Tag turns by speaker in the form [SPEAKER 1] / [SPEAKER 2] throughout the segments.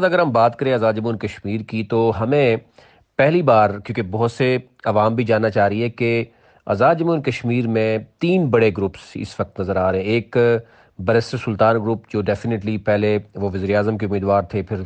[SPEAKER 1] وقت اگر ہم بات کریں آزاد جموں کشمیر کی تو ہمیں پہلی بار، کیونکہ بہت سے عوام بھی جاننا چاہ رہی ہے کہ آزاد جموں کشمیر میں تین بڑے گروپس اس وقت نظر آ رہے ہیں۔ ایک بیرسٹر سلطان گروپ جو ڈیفینیٹلی پہلے وہ وزیر اعظم کے امیدوار تھے، پھر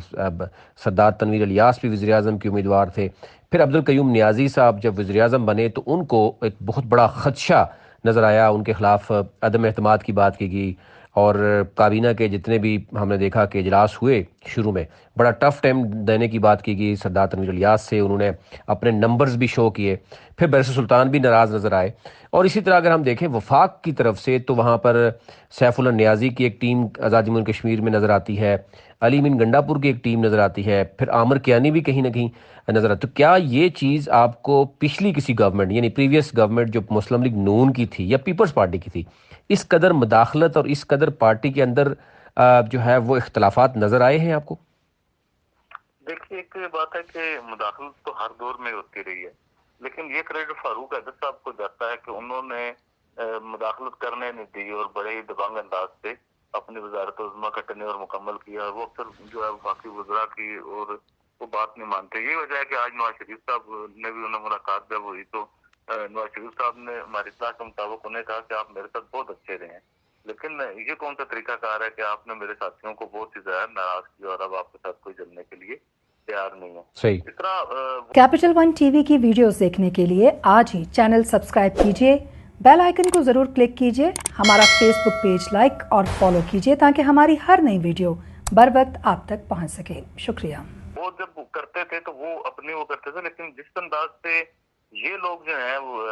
[SPEAKER 1] سردار تنویر الیاس بھی وزیر اعظم کے امیدوار تھے، پھر عبدالقیوم نیازی صاحب جب وزیر اعظم بنے تو ان کو ایک بہت بڑا خدشہ نظر آیا، ان کے خلاف عدم اعتماد کی بات کی گئی، اور کابینہ کے جتنے بھی ہم نے دیکھا کہ اجلاس ہوئے شروع میں بڑا ٹف ٹائم دینے کی بات کی گئی سردار تنویر الیاس سے، انہوں نے اپنے نمبرز بھی شو کیے، پھر بیرسٹر سلطان بھی ناراض نظر آئے۔ اور اسی طرح اگر ہم دیکھیں وفاق کی طرف سے تو وہاں پر سیف اللہ نیازی کی ایک ٹیم آزاد جموں کشمیر میں نظر آتی ہے، علی امین گنڈا پور کی ایک ٹیم نظر آتی ہے، پھر عامر کیانی بھی کہیں نہ کہیں نظر آتی ہے۔ تو کیا یہ چیز آپ کو پچھلی کسی گورنمنٹ یعنی پریویس گورنمنٹ جو مسلم لیگ نون کی تھی یا پیپلز پارٹی کی تھی، اس قدر مداخلت اور اس قدر پارٹی کے اندر جو ہے وہ اختلافات نظر آئے ہیں آپ کو؟
[SPEAKER 2] دیکھیے، ایک بات ہے کہ مداخلت تو ہر دور میں ہوتی رہی ہے، لیکن یہ کریڈٹ فاروق حیدر صاحب کو جاتا ہے کہ انہوں نے مداخلت کرنے نہیں دی اور بڑے ہی دبنگ انداز سے اپنی وزارت عظمیٰ کا ٹرنیور مکمل کیا، اور وہ اکثر جو ہے باقی وزراء کی اور وہ بات نہیں مانتے۔ یہ وجہ ہے کہ آج نواز شریف صاحب نے بھی انہیں ملاقات جب ہوئی تو نواز شریف صاحب نے ہماری اطلاع کے مطابق انہیں کہا کہ آپ میرے ساتھ بہت اچھے رہے ہیں، لیکن یہ کون سا طریقہ کار ہے کہ آپ نے میرے ساتھیوں کو بہت ہی زیادہ ناراض کیا اور اب آپ کے ساتھ کوئی جمنے کے لیے تیار نہیں ہے۔
[SPEAKER 1] صحیح۔
[SPEAKER 2] اس طرح
[SPEAKER 3] کیپٹل ون ٹی وی کی ویڈیوز دیکھنے کے لیے آج ہی چینل سبسکرائب کیجیے، بیل آئیکن کو ضرور کلک کیجیے، ہمارا فیس بک پیج لائک اور فالو کیجیے تاکہ ہماری ہر نئی ویڈیو بر وقت آپ تک پہنچ سکے۔ شکریہ۔
[SPEAKER 2] وہ جب کرتے تھے تو وہ اپنے وہ کرتے تھے، لیکن جس انداز سے یہ لوگ جو ہیں وہ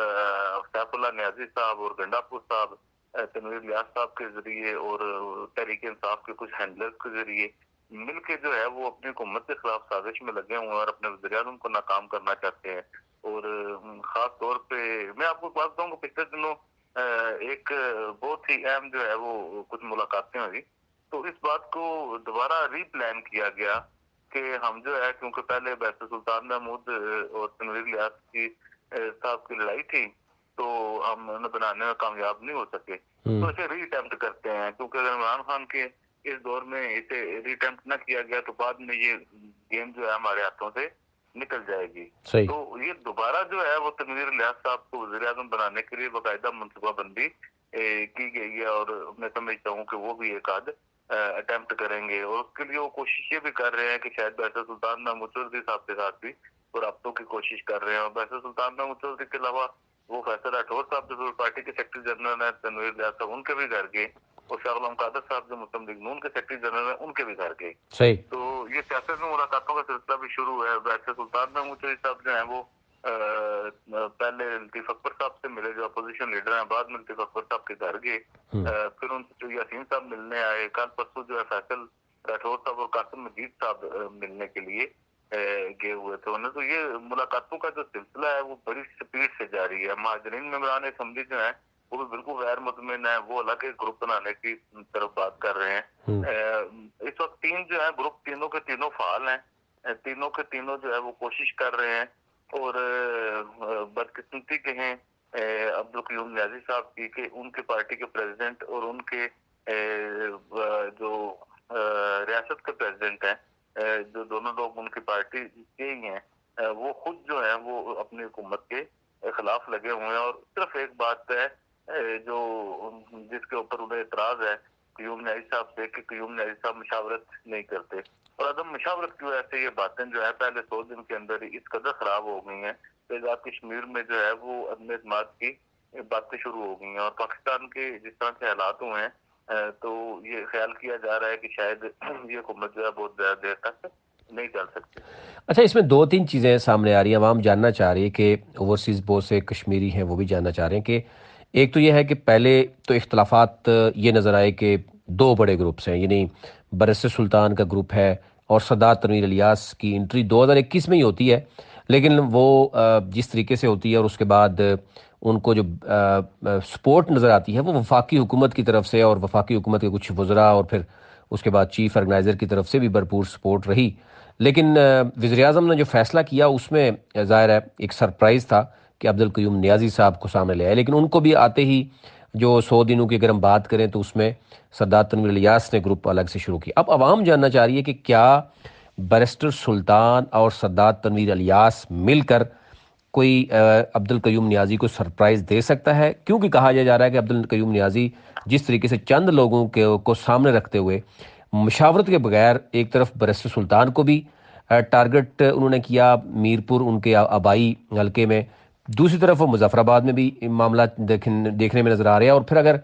[SPEAKER 2] سیف اللہ نیازی صاحب اور گنڈا پور صاحب تنویر الیاس صاحب کے ذریعے اور تحریک انصاف کے کچھ ہینڈلرز کے ذریعے مل کے جو ہے وہ اپنی حکومت کے خلاف سازش میں لگے ہوئے ہیں اور اپنے وزیر اعظم کو ناکام کرنا چاہتے ہیں۔ اور خاص طور پہ میں آپ کو بات بتاؤں کہ پچھلے دنوں ایک بہت ہی اہم جو ہے وہ کچھ ملاقاتیں ہوئی، تو اس بات کو دوبارہ ری پلان کیا گیا کہ ہم جو ہے، کیونکہ پہلے بیرسٹر سلطان محمود اور تنویر الیاس کی صاحب کی لڑائی تھی تو ہم انہیں بنانے میں کامیاب نہیں ہو سکے، تو اسے ری اٹیمپٹ کرتے ہیں، کیونکہ اگر عمران خان کے اس دور میں اسے ری اٹیمپٹ نہ کیا گیا تو بعد میں یہ گیم جو ہے ہمارے ہاتھوں سے نکل جائے گی۔
[SPEAKER 1] صحیح۔
[SPEAKER 2] تو یہ دوبارہ جو ہے وہ تنویر الیاس صاحب کو وزیر اعظم بنانے کے لیے باقاعدہ منصوبہ بندی کی گئی ہے، اور میں سمجھتا ہوں کہ وہ بھی ایک آدھ اٹیمپٹ کریں گے، اور اس کے لیے وہ کوشش یہ بھی کر رہے ہیں کہ شاید بیرسٹر سلطان محمود چودھری صاحب کے ساتھ بھی رابطوں کی کوشش کر رہے ہیں، اور بیرسٹر سلطان محمود چودھری کے علاوہ وہ فیصل راٹھور صاحب جو پارٹی کے سیکرٹری جنرل ہیں، تنویر الیاس صاحب ان کے بھی گھر گئے، اور شاہ غلام قادر صاحب جو مسلم لیگ نون کے سیکرٹری جنرل ہیں ان کے بھی گھر گئے۔
[SPEAKER 1] صحیح۔
[SPEAKER 2] تو یہ سیاست میں ملاقاتوں کا سلسلہ بھی شروع ہے۔ بیرسٹر سلطان محمود چودھری صاحب جو ہیں وہ پہلے لطیف اکبر صاحب سے ملے جو اپوزیشن لیڈر ہیں، بعد میں لطیف اکبر صاحب کے گھر گئے، پھر ان سے یاسین صاحب ملنے آئے، کل پرسوں جو ہے فیصل راٹھور صاحب اور قاسم مجید صاحب ملنے کے لیے گئے ہوئے تھے انہیں۔ تو یہ ملاقاتوں کا جو سلسلہ ہے وہ بڑی سپیڈ سے جاری ہے۔ مہاجرین ممبران اسمبلی جو ہیں وہ بھی بالکل غیر مطمئن ہیں، وہ الگ ایک گروپ بنانے کی طرف بات کر رہے ہیں۔ اس وقت تین جو ہے گروپ تینوں کے تینوں فعال ہیں، تینوں کے تینوں جو ہے وہ کوشش کر رہے ہیں، اور بدقسمتی کہیں عبدالقیوم نیازی صاحب کی کہ ان کے پارٹی کے پریزیڈنٹ اور ان کے جو ریاست کے پریزیڈنٹ ہیں، جو دونوں لوگ ان کی پارٹی کے ہی ہیں، وہ خود جو ہیں وہ اپنی حکومت کے خلاف لگے ہوئے ہیں۔ اور صرف ایک بات ہے جو جس کے اوپر انہیں اعتراض ہے قیوم نیازی صاحب سے کہ قیوم نیازی صاحب مشاورت نہیں کرتے، اور عدم مشاورت کی وجہ سے یہ باتیں جو ہے پہلے 100 دن کے اندر ہی اس قدر خراب ہو گئی ہیں کہ آزاد کشمیر میں جو ہے وہ عدم اعتماد کی باتیں شروع ہو گئی ہیں، اور پاکستان کے جس طرح سے حالات ہوئے ہیں تو یہ خیال کیا جا رہا ہے کہ شاید یہ حکومت جو ہے بہت زیادہ دیر تک نہیں چل سکتی۔
[SPEAKER 1] اچھا، اس میں دو تین چیزیں سامنے آ رہی ہیں، عوام جاننا چاہ رہی ہے کہ اوورسیز بہت سے کشمیری ہیں وہ بھی جاننا چاہ رہے ہیں کہ ایک تو یہ ہے کہ پہلے تو اختلافات یہ نظر آئے کہ دو بڑے گروپس ہیں، یعنی بیرسٹر سلطان کا گروپ ہے اور سردار تنویر الیاس کی انٹری 2021 میں ہی ہوتی ہے، لیکن وہ جس طریقے سے ہوتی ہے اور اس کے بعد ان کو جو سپورٹ نظر آتی ہے وہ وفاقی حکومت کی طرف سے، اور وفاقی حکومت کے کچھ وزراء اور پھر اس کے بعد چیف آرگنائزر کی طرف سے بھی بھرپور سپورٹ رہی۔ لیکن وزیر اعظم نے جو فیصلہ کیا اس میں ظاہر ہے ایک سرپرائز تھا کہ عبدالقیوم نیازی صاحب کو سامنے لے آئے، لیکن ان کو بھی آتے ہی جو 100 دنوں کی اگر ہم بات کریں تو اس میں سردار تنویر الیاس نے گروپ الگ سے شروع کیا۔ اب عوام جاننا چاہ رہی ہے کہ کیا बैरिस्टर सुल्तान और सरदार तनवीर इलियास मिलकर कोई अब्दुल कयूम नियाजी को सरप्राइज दे सकता है, क्योंकि कहा यह जा रहा है कि अब्दुल कयूम नियाजी जिस तरीके से चंद लोगों को सामने रखते हुए मशावरत के बगैर एक तरफ बैरिस्टर सुल्तान को भी टारगेट उन्होंने किया मीरपुर उनके आबाई हल्के में, दूसरी तरफ वो मुजफ्फराबाद में भी मामला देखने में नजर आ रहा है, और फिर अगर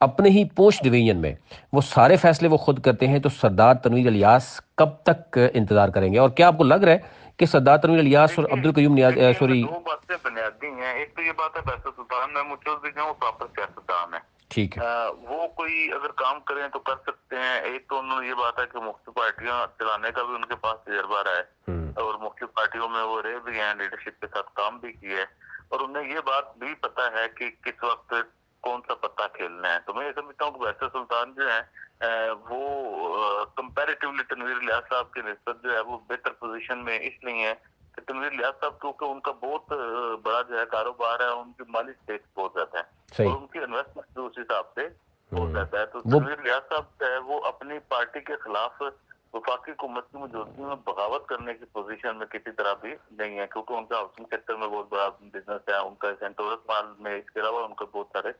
[SPEAKER 1] अपने ही पोस्ट डिवीजन में वो सारे फैसले वो खुद करते हैं तो सरदार तनवीर इलियास कब तक इंतजार करेंगे? और क्या आपको लग रहा है कि सरदार तनवीर इलियास और अब्दुल कयूम नियाज सॉरी
[SPEAKER 2] दो बातें बुनियादी हैं। एक तो ये बात है बैरिस्टर सुल्तान महमूद चौधरी जो वो प्रॉपर सियासतदान है,
[SPEAKER 1] ठीक है,
[SPEAKER 2] वो कोई अगर काम करें तो कर सकते हैं। एक तो उन्होंने ये बात है कि मुख्तलिफ पार्टियां चलाने का भी उनके पास तजर्बा रहा है और मुख्तलिफ पार्टियों में वो रहे भी हैं, लीडरशिप के साथ काम भी किया है, और उन्हें ये बात भी पता है कि किस वक्त कौन सा पत्ता खेलना है। तो मैं ये समझता हूँ कि बैरिस्टर सुल्तान जो है वो कंपैरेटिवली तनवीर इलियास साहब की निस्बत जो है वो बेहतर पोजीशन में इसलिए है कि तनवीर इलियास साहब क्योंकि उनका बहुत बड़ा जो है कारोबार है, उनकी माली स्टेक बहुत ज्यादा है और उनकी इन्वेस्टमेंट भी उस हिसाब से बहुत ज्यादा है। तो तनवीर इलियास साहब जो है वो अपनी पार्टी के खिलाफ वफाकी हुकूमत की मौजूदगी में बगावत करने की पोजीशन में किसी तरह भी नहीं है, क्योंकि उनका हाउसिंग सेक्टर में बहुत बड़ा बिजनेस है, उनका सेंटोरस माल में, इसके अलावा उनके बहुत सारे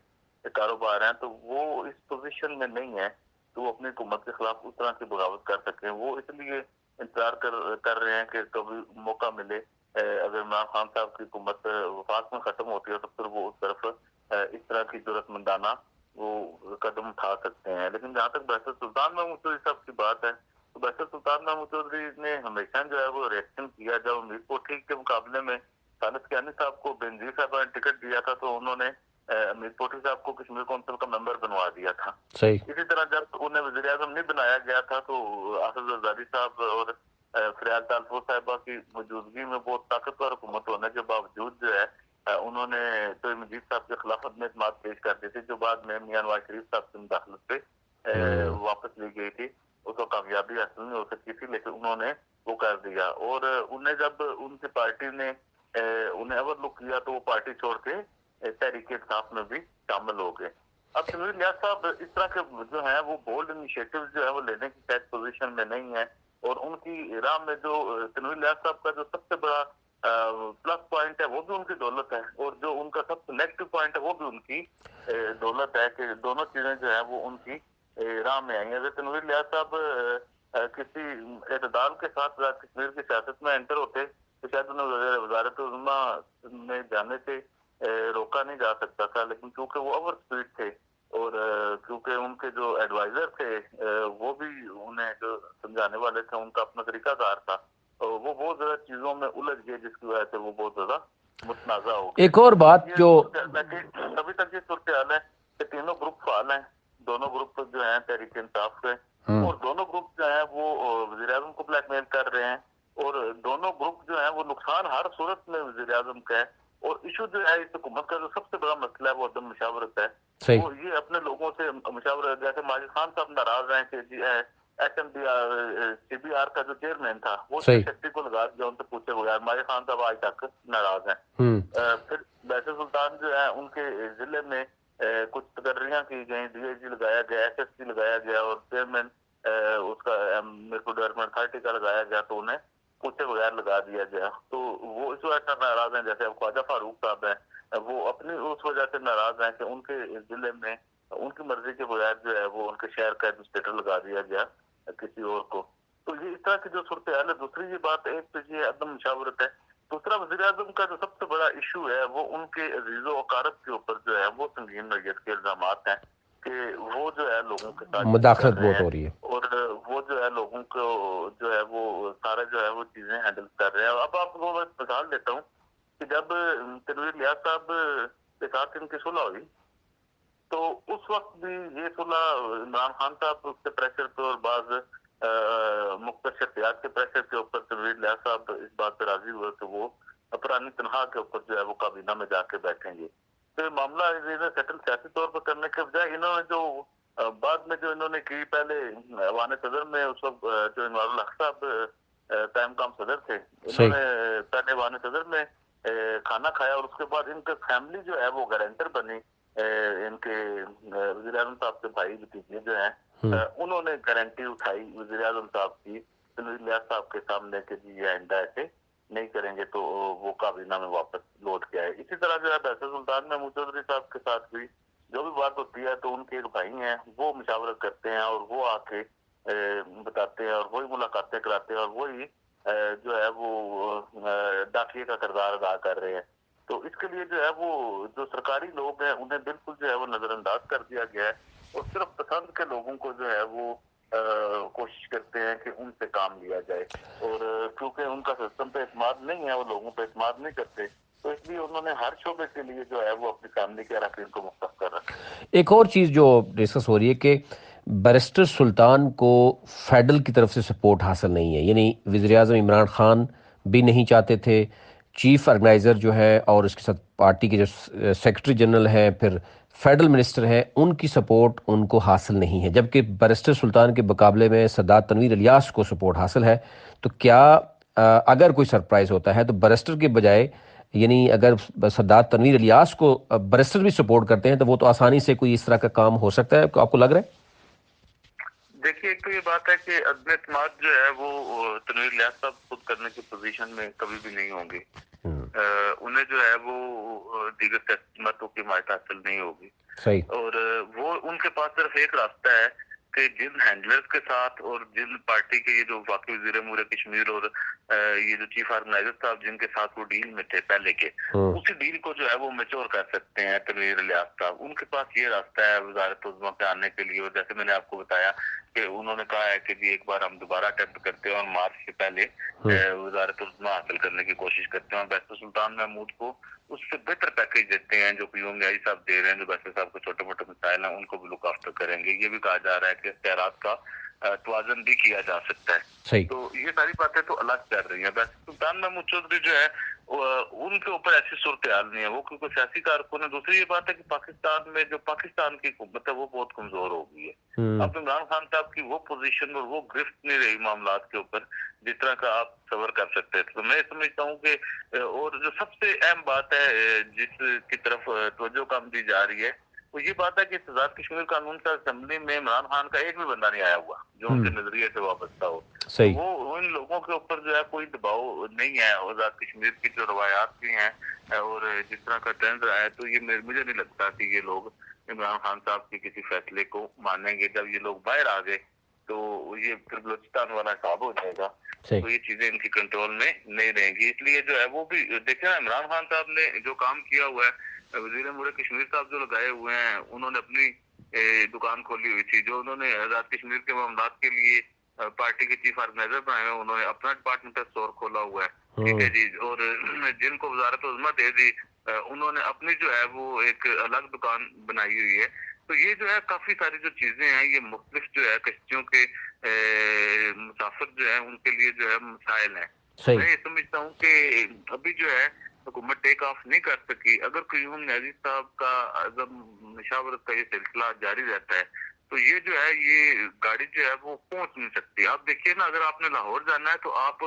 [SPEAKER 2] कारोबार हैं, तो वो इस पोजीशन में नहीं है तो वो अपनी हुकूमत के खिलाफ उस तरह की बगावत कर सकें। वो इसलिए इंतजार कर रहे हैं कि कभी मौका मिले, अगर इमरान खान साहब की हुकूमत वफाक में खत्म होती है तो फिर वो उस तरफ इस तरह की जरूरतमंदाना वो कदम उठा सकते हैं। लेकिन जहाँ तक बैरिस्टर सुल्तान महमूद चौधरी साहब की बात है तो बैरिस्टर सुल्तान महमूद चौधरी ने हमेशा जो है वो रिएक्शन किया। जब मीरपुर ठीक के मुकाबले में खालिद कियानी साहब को बेनजीर साहब ने टिकट दिया था तो उन्होंने मीरपुर साहब को कश्मीर काउंसिल का मेंबर बनवा दिया था।
[SPEAKER 1] सही।
[SPEAKER 2] इसी तरह जब उन्हें वज़ीर आज़म नहीं बनाया गया था तो आसिफ ज़रदारी साहब और फरियाद तालपुर साहिबा की मौजूदगी में बहुत ताकतवर हुकूमत होने के बावजूद जो है उन्होंने तो मजीद साहब के खिलाफ अदम एतमाद पेश कर दी थी, जो बाद में मियां नवाज शरीफ साहब की मुदाखलत पे वापस ली गई थी। उसको कामयाबी हासिल नहीं हो सकती थी लेकिन उन्होंने वो कर दिया, और उन्हें जब उनकी पार्टी ने उन्हें ओवरलुक किया तो वो पार्टी छोड़ के तहरीक इंसाफ में भी शामिल हो गए। अब तनवीर इलियास साहब इस तरह के जो है वो बोल्ड इनिशिएटिव जो है वो लेने की शायद पोजीशन में नहीं है, और उनकी राह में जो तनवीर इलियास साहब का जो सबसे बड़ा प्लस पॉइंट है वो भी उनकी दौलत है, और जो उनका सबसे नेगेटिव पॉइंट है वो भी उनकी दौलत है कि दोनों चीजें जो है वो उनकी राह में आई है। अगर तनवीर इलियास साहब किसी एतदाल के साथ कश्मीर की सियासत में एंटर होते तो शायद उन्हें वजारत उज़्मा में जाने से रोका नहीं जा सकता था, लेकिन क्योंकि वो ओवर स्पीड थे और क्योंकि उनके जो एडवाइजर थे वो भी उन्हें जो समझाने वाले थे उनका अपना तरीकाकार था, तो वो बहुत ज्यादा चीजों में उलझ गए जिसकी वजह से वो बहुत ज्यादा मुतनाज़ा हो गए।
[SPEAKER 1] एक और बात जो
[SPEAKER 2] अभी तक ये सूरत हाल है कि तीनों ग्रुप फाल हैं, दोनों ग्रुप जो है तहरीक इंसाफ के, और दोनों ग्रुप जो है वो वज़ीर आज़म को ब्लैकमेल कर रहे हैं, और दोनों ग्रुप जो है वो नुकसान हर सूरत में वज़ीर आज़म का है। और इशू जो है इस हुकूमत का जो सबसे बड़ा मसला है वो अदम मुशावरत है। वो ये अपने लोगों से मुशावरत, जैसे माजिद खान साहब नाराज हैं कि CBR का जो चेयरमैन था वो शक्ति को लगा दिया उनसे पूछे बगैर, माजिद खान साहब आज तक नाराज हैं। फिर बैरिस्टर सुल्तान जो है उनके जिले में कुछ तकर्रियां की गई, DIG लगाया गया, SSP लगाया गया और चेयरमैन उसका मेरे डेवलपमेंट अथॉरिटी का लगाया गया, तो उन्हें पूछे बगैर लगा दिया गया। तो वो इस वजह से नाराज हैं। जैसे अब ख्वाजा फारूक साहब हैं वो अपनी उस वजह से नाराज हैं कि उनके जिले में उनकी मर्जी के बगैर जो है वो उनके शहर का एडमिनिस्ट्रेटर लगा दिया गया किसी और को। तो ये इस तरह की जो सूरत हाल है। दूसरी ये बात, एक तो ये अदम मुशावरत है, दूसरा वज़ीर आज़म का जो सबसे बड़ा इशू है वो उनके अजीज़ो अकारब के ऊपर जो है वो संगीन नौयत के इल्जाम हैं कि वो जो है लोगों के साथ
[SPEAKER 1] मुदाखलत बहुत हो रही है
[SPEAKER 2] और वो जो है लोगों को जो है वो सारा जो है वो चीजें हैंडल कर रहे हैं। अब आपको मैं मिसाल देता हूँ कि जब तनवीर इलियास साहब के साथ इनकी सुलह हुई तो उस वक्त भी ये सुलह इमरान खान साहब के प्रेशर पे और बाद मुख्तलिफ शख्सियात के प्रेशर के ऊपर तनवीर इलियास साहब इस बात पर राजी हुए कि वो पुरानी तनख्वाह के ऊपर जो है वो काबीना में जाके बैठेंगे। तो मामला इन्हें सेटल सियासी तौर पर करने के बजाय इन्होंने जो बाद में जो इन्होंने की, पहले अवान सदर में उस वक्त जो इनवारुल हक साहब टाइम काम सदर थे, इन्होंने पहले अवान सदर में खाना खाया और उसके बाद इनका फैमिली जो है वो गारंटर बनी। इनके वज़ीर आज़म साहब के भाई भतीजे जो हैं उन्होंने गारंटी उठाई वज़ीर आज़म साहब की तनवीर लियाज साहब के सामने कि जी ये आइंदा ऐसे नहीं करेंगे तो वो काबीना में वापस लौट के आए। इसी तरह जो है बैसर सुल्तान महमूद चौधरी साहब के साथ भी जो भी बात होती है तो उनके एक भाई हैं वो मशावरत करते हैं और वो आके बताते हैं और वही मुलाकातें कराते हैं और वही जो है वो डाकिए का किरदार अदा कर रहे हैं। तो इसके लिए जो है वो जो सरकारी लोग हैं उन्हें बिल्कुल जो है वो नजरअंदाज कर दिया गया है और सिर्फ पसंद के लोगों को जो है वो कोशिश करते हैं कि उनसे काम लिया जाए और क्योंकि उनका सिस्टम पे एतमाद नहीं है, वो लोगों पे एतमाद नहीं करते, तो इसलिए उन्होंने हर शोबे के लिए जो है वो अपनी फैमिली के अरकान को मुख्तस कर रखा है।
[SPEAKER 1] एक और चीज़ जो डिस्कस हो रही है कि बैरिस्टर सुल्तान को फेडरल की तरफ से सपोर्ट हासिल नहीं है, यानी वज़ीर-ए-आज़म इमरान खान भी नहीं चाहते थे, चीफ ऑर्गेनाइज़र जो है और उसके साथ पार्टी के जो सेक्रेटरी जनरल हैं, फिर फेडरल मिनिस्टर हैं, उनकी सपोर्ट उनको हासिल नहीं है, जबकि बैरिस्टर सुल्तान के मुकाबले में सरदार तनवीर इलियास को सपोर्ट हासिल है। तो क्या अगर कोई सरप्राइज़ होता है तो बैरिस्टर के बजाय, यानी अगर सरदार तनवीर इलियास को बैरिस्टर भी सपोर्ट करते हैं तो वो तो आसानी से कोई इस तरह का काम हो सकता है, आपको लग रहा है?
[SPEAKER 2] देखिए, एक तो ये बात है कि अदम एतमाद जो है वो तनवीर इलियास साहब खुद करने की पोजीशन में कभी भी नहीं होंगे। उन्हें जो है वो दीगर सियासतदानों की हिमायत हासिल नहीं होगी।
[SPEAKER 1] सही।
[SPEAKER 2] और वो उनके पास सिर्फ एक रास्ता है कि जिन हैंडलर्स के साथ और जिन पार्टी के ये जो वाकई वज़ीर अमूर कश्मीर और ये जो चीफ ऑर्गेनाइजर साहब जिनके साथ वो डील में थे पहले के, उसी डील को जो है वो मैच्योर कर सकते हैं तनवीर इलियास साहब। उनके पास ये रास्ता है वज़ारत उज़्मा पे आने के लिए, और जैसे मैंने आपको बताया कि उन्होंने कहा है कि जी एक बार हम दोबारा अटेम्प्ट करते हैं और मार्च से पहले वज़ारत उज़्मा हासिल करने की कोशिश करते हैं और बैरिस्टर सुल्तान महमूद को उससे बेहतर पैकेज देते हैं जो क्यूम न्यायी साहब दे रहे हैं, जो बैरिस्टर साहब को छोटे मोटे मसाइल हैं उनको भी लुक आफ्टर करेंगे। ये भी कहा जा रहा है कि इख्तियारात का तवाज़न भी किया जा सकता है।
[SPEAKER 1] सही।
[SPEAKER 2] तो ये सारी बातें तो अलग कर रही हैं। बैरिस्टर सुल्तान महमूद चौधरी जो है उनके ऊपर ऐसी सूरत हाल नहीं है, वो क्योंकि सियासी कारकुन है। दूसरी ये बात है कि पाकिस्तान में जो पाकिस्तान की हुकूमत है वो बहुत कमजोर हो गई है। अब इमरान खान साहब की वो पोजीशन और वो गिरफ्त नहीं रही मामलात के ऊपर जिस तरह का आप सबर कर सकते थे। तो मैं समझता हूँ कि और जो सबसे अहम बात है जिसकी तरफ तवज्जो कम दी जा रही है वो ये बात है कि आजाद कश्मीर कानून का असेंबली में इमरान खान का एक भी बंदा नहीं आया हुआ जो उनके नजरिए से वाबस्ता हो। तो वो इन लोगों के ऊपर जो है कोई दबाव नहीं है। आजाद कश्मीर की जो रवायात भी हैं और जिस तरह का ट्रेंड रहा है, तो ये मुझे नहीं लगता कि ये लोग इमरान खान साहब के किसी फैसले को मानेंगे। जब ये लोग बाहर आ गए तो ये फिर बलूचिस्तान वाला हिसाब हो जाएगा, तो ये चीजें इनकी कंट्रोल में नहीं रहेंगी। इसलिए जो है वो भी देखे ना, इमरान खान साहब ने जो काम किया हुआ है, वज़ीर अमूर कश्मीर साहब जो लगाए हुए हैं, उन्होंने अपनी दुकान खोली हुई थी, जो उन्होंने आजाद कश्मीर के मामलात के लिए पार्टी के चीफ ऑर्गेनाइजर बनाए हुए, उन्होंने अपना डिपार्टमेंटल स्टोर खोला हुआ है, ठीक है जी। और जिनको वजारत उज़्मा दे दी उन्होंने अपनी जो है वो एक अलग दुकान बनाई हुई है। तो ये जो है काफी सारी जो चीजें हैं ये मुख्तलिफ जो है कश्तियों के मुसाफिर जो है उनके लिए जो है मसाइल हैं। मैं ये समझता हूँ कि अभी जो है हुकूमत टेक ऑफ नहीं कर सकी। अगर क्यूम न्याजी साहब का अज़म मशावरत का ये सिलसिला जारी रहता है तो ये जो है ये गाड़ी जो है वो पहुंच नहीं सकती। आप देखिए ना, अगर आपने लाहौर जाना है तो आप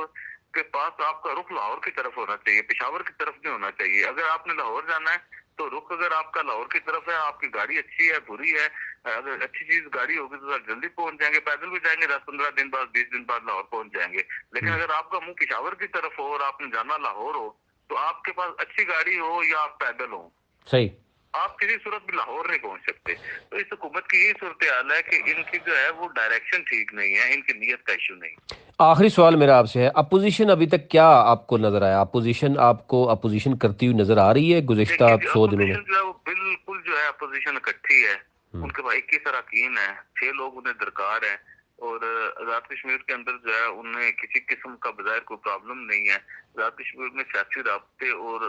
[SPEAKER 2] के पास आपका रुख लाहौर की तरफ होना चाहिए, पेशावर की तरफ नहीं होना चाहिए। अगर आपने लाहौर जाना है तो रुख अगर आपका लाहौर की तरफ है, आपकी गाड़ी अच्छी है बुरी है, अगर अच्छी चीज गाड़ी होगी तो जल्दी पहुंच जाएंगे, पैदल भी जाएंगे 10-15 दिन बाद 20 दिन बाद लाहौर पहुंच जाएंगे। लेकिन अगर आपका मुंह पेशावर की तरफ हो और आपने जाना लाहौर हो तो आपके पास अच्छी गाड़ी हो या आप पैदल हो,
[SPEAKER 1] सही,
[SPEAKER 2] आप किसी सूरत में लाहौर नहीं पहुंच सकते। तो इस हुकूमत की यही सूरत हाल है कि इनकी जो है वो डायरेक्शन ठीक नहीं है, इनकी नीयत का इशू नहीं।
[SPEAKER 1] आखिरी सवाल मेरा आपसे है, अपोजिशन अभी तक क्या आपको नजर आया? अपोजिशन आपको अपोजिशन करती हुई नजर आ रही है गुज़िश्ता 100 दिनों में?
[SPEAKER 2] जो है वो बिल्कुल जो है अपोजिशन इकट्ठी है, उनके पास 21 अरकान है, 6 लोग उन्हें दरकार है और आजाद कश्मीर के अंदर जो है उन्हें किसी किस्म का बजाय कोई प्रॉब्लम नहीं है। आजाद कश्मीर में सियासी राब्ते और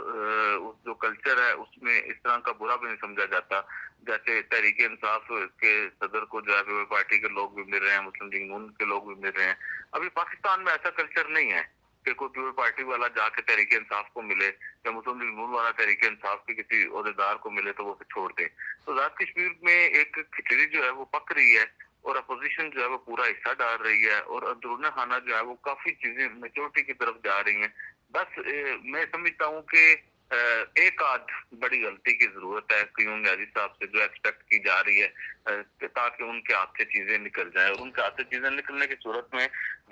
[SPEAKER 2] जो कल्चर है उसमें इस तरह का बुरा भी नहीं समझा जाता। जैसे तहरीक इंसाफ के सदर को जो है पार्टी के लोग भी मिल रहे हैं, मुस्लिम लीग नून के लोग भी मिल रहे हैं। अभी पाकिस्तान में ऐसा कल्चर नहीं है कि कोई प्योर पार्टी वाला जाके तहरीक इंसाफ को मिले या मुस्लिम लीग नून वाला तहरीक इंसाफ के किसी ओहदेदार को मिले तो वो उसे छोड़ दे। तो आजाद कश्मीर में एक खिचड़ी जो है वो पक रही है और अपोजिशन जो है वो पूरा हिस्सा डाल रही है और अंदरूनी खाना जो है वो काफी चीजें मेजोरिटी की तरफ जा रही हैं। बस मैं समझता हूँ कि ایک آدھ بڑی غلطی کی ضرورت ہے قیوم نیازی صاحب سے جو ایکسپیکٹ کی جا رہی ہے تاکہ ان کے ہاتھ سے چیزیں نکل جائیں، اور ان کے ہاتھ سے چیزیں نکلنے کی صورت میں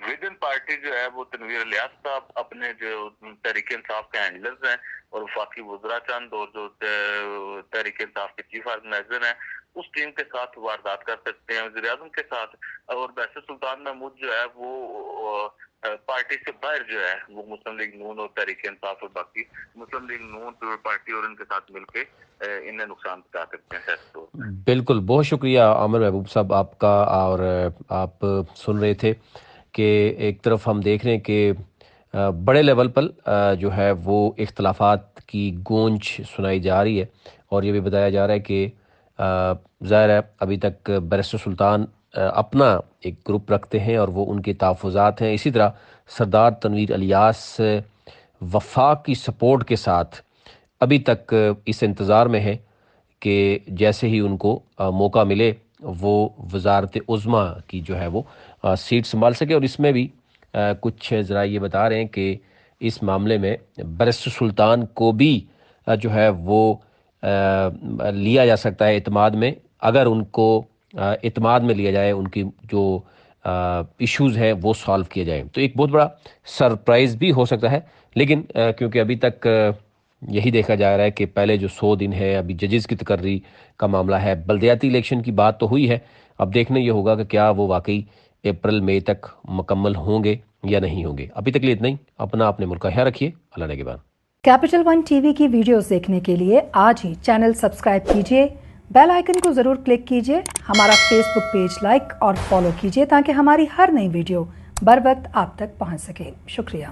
[SPEAKER 2] ود ان پارٹی جو ہے وہ تنویر الیاس صاحب اپنے جو تحریک انصاف کے ہینڈلرز ہیں اور وفاقی وزراء چند اور جو تحریک انصاف کے چیف آرگنائزر ہیں اس ٹیم کے ساتھ واردات کر سکتے ہیں، وزیر اعظم کے ساتھ، اور بحث سلطان محمود جو ہے وہ پارٹی سے باہر جو ہے وہ مسلم لیگ نون اور تحریک انصاف اور باقی مسلم لیگ نون پارٹی اور ان کے ساتھ مل کے انہیں نقصان پہنچا سکتے ہیں۔
[SPEAKER 1] بالکل، بہت شکریہ عامر محبوب صاحب آپ کا۔ اور آپ سن رہے تھے کہ ایک طرف ہم دیکھ رہے ہیں کہ بڑے لیول پر جو ہے وہ اختلافات کی گونج سنائی جا رہی ہے، اور یہ بھی بتایا جا رہا ہے کہ ظاہر ہے ابھی تک بیرسٹر سلطان اپنا ایک گروپ رکھتے ہیں اور وہ ان کے تحفظات ہیں۔ اسی طرح سردار تنویر الیاس وفاق کی سپورٹ کے ساتھ ابھی تک اس انتظار میں ہے کہ جیسے ہی ان کو موقع ملے وہ وزارت عظمیٰ کی جو ہے وہ سیٹ سنبھال سکے، اور اس میں بھی کچھ ذرائع یہ بتا رہے ہیں کہ اس معاملے میں بیرسٹر سلطان کو بھی جو ہے وہ لیا جا سکتا ہے اعتماد میں، اگر ان کو اعتماد میں لیا جائے، ان کی جو ایشوز ہیں وہ سالو کیے جائیں، تو ایک بہت بڑا سرپرائز بھی ہو سکتا ہے۔ لیکن کیونکہ ابھی تک یہی دیکھا جا رہا ہے کہ پہلے جو 100 دن ہے ابھی ججز کی تقرری کا معاملہ ہے، بلدیاتی الیکشن کی بات تو ہوئی ہے، اب دیکھنا یہ ہوگا کہ کیا وہ واقعی اپریل مئی تک مکمل ہوں گے یا نہیں ہوں گے۔ ابھی تک لیے اتنا ہی، اپنے ملک کا خیال رکھیے، اللہ نگہبان۔
[SPEAKER 3] کیپٹل ون ٹی وی کی ویڈیوز دیکھنے کے لیے آج ہی چینل سبسکرائب کیجیے، بیل آئیکن کو ضرور کلک کیجیے، ہمارا فیس بک پیج لائک اور فالو کیجیے تاکہ ہماری ہر نئی ویڈیو بر وقت آپ تک پہنچ سکے۔ شکریہ۔